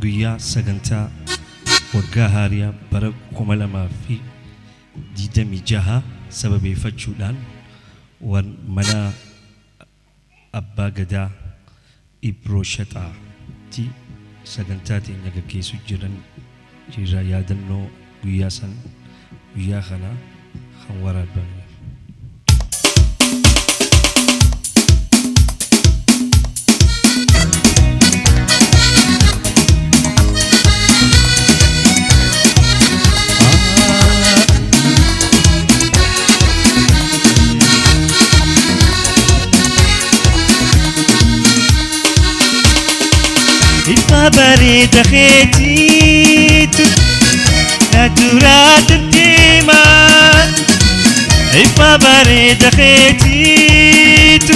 guyyaa sagantaa waggaa haaraa bara 2026 sababeeffachuudhaan mana abbaa gadaa Ibroo Shaxaatti sagantaa teenya gaggeessuu jirra yaadannoo guyyaa kana kan waraabame. بريد خيتيتو نادورات التيما إفا بريد خيتيتو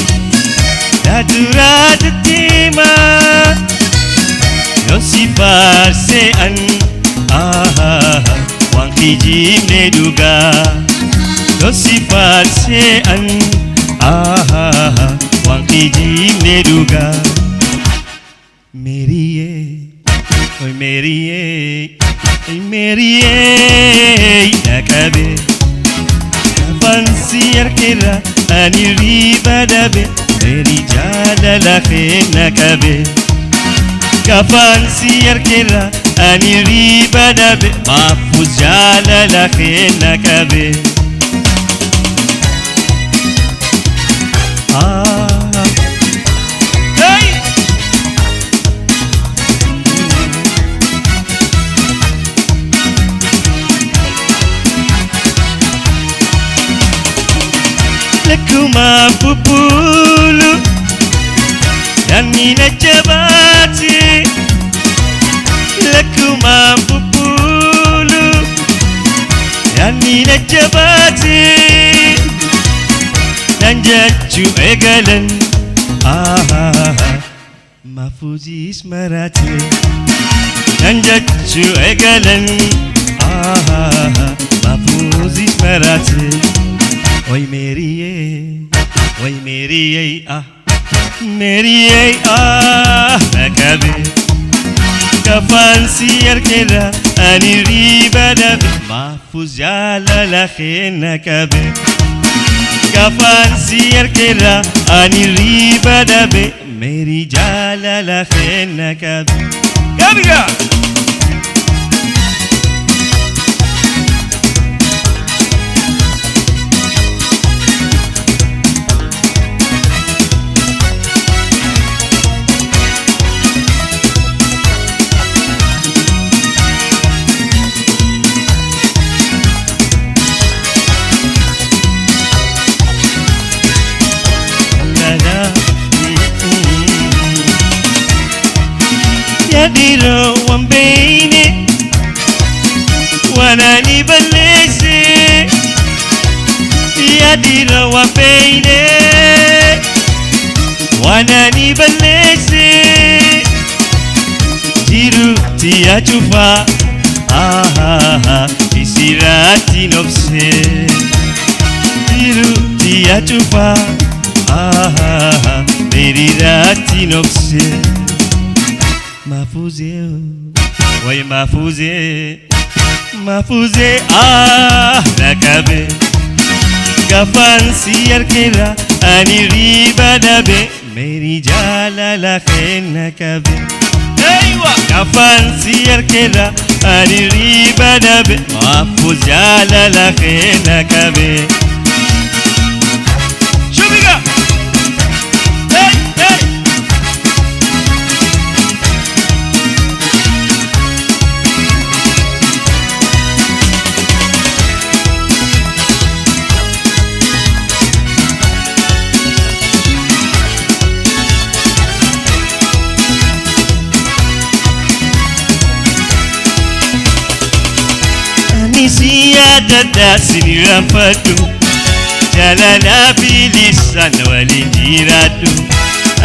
نادورات التيما يوسي فارسي أن وانكي جيم ندوغا يوسي فارسي أن وانكي جيم ندوغا Meriye, nakabe Fancy arkira ani riba dabe Meri jala lahe nakabe Fancy arkira ani riba dabe Mafuz jala lahe nakabe Lekuma pupulu Yani najabati Lekuma pupulu Yani najabati Nanjaju egalan Mafuzi ismarati Nanjaju egalan Mafuzi ismarati Oy Meriye, Meriye, nakabe Fancy arkira ani riba dabe Mafuz jala lahe nakabe Fancy arkira ani riba dabe Meri jala lahe nakabe Gabiga! Yadiro wambeine wanani balese Yadiro wambeine wanani balese Jiru tia chufa isirati nofse Jiru tia chufa berirati nofse Mafuze, way mafuze, nakabe Fancy arkira ani riba dabe Meri jala lahe nakabe Fancy arkira ani riba dabe Mafuz jala lahe nakabe Shubiga! Siyadada sinirafatu Jalala bilisan walinjiratu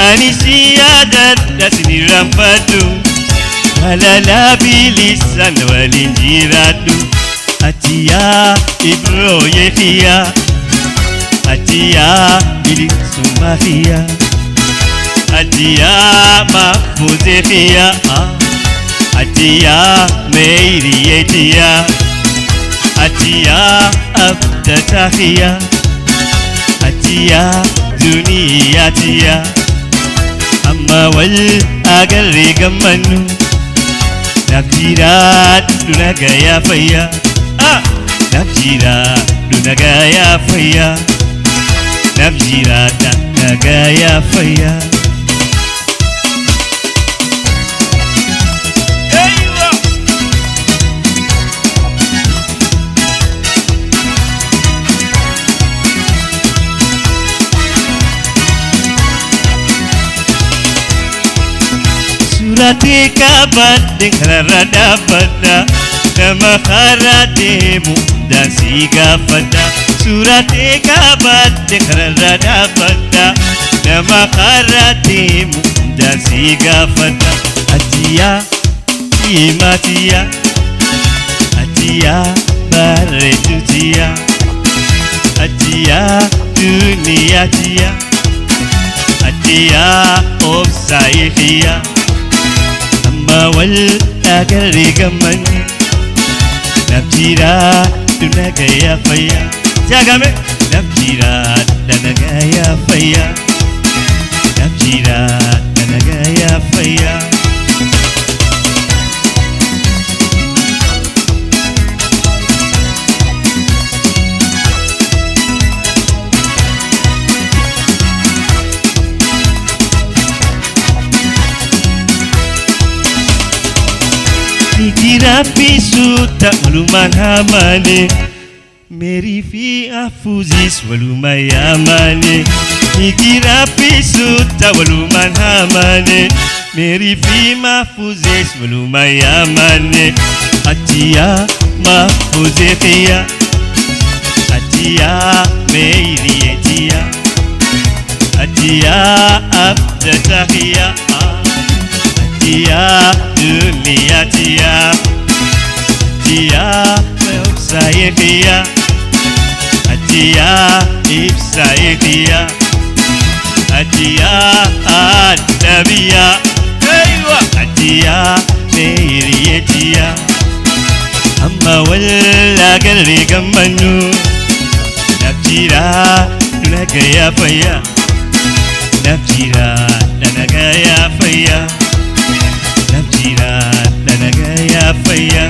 Ani siyadada sinirafatu Jalala bilisan walinjiratu Atiya Ibro Yehia Atiya Bilisumahia Atiya Mahfuzehia أتيا ميري أتيا أتيا أفتتاخيا أتيا دنيا أتيا أما والأقل قمنو نبجيرات دونغايا فيا نبجيرات دونغايا فيا نبجيرات دونغايا فيا Surati kabat karada pada nama karatimu dan siga pada Surati kabat karada pada nama karatimu dan siga pada Atia imatia Atia baretutia Atia dunia tia Atia obsaikhia والأقل قمن نبجيرا دونغايا فيا جاكامي نبجيرا دونغايا فيا نبجيرا دونغايا فيا Nikira pisuta waluman hamane Meri fi afuzis waluman yamane Nikira pisuta waluman hamane Meri fi mafuzis waluman yamane Atia mafuzetia Atia meiri etia Atia abdatakia Atia dunia tia Atia meusayekia Atia ipsayekia Atia adabia Atia meirietia Amma wala galri gammanu Nabjira dunagaya faya Nabjira dunagaya faya Nabjira dunagaya faya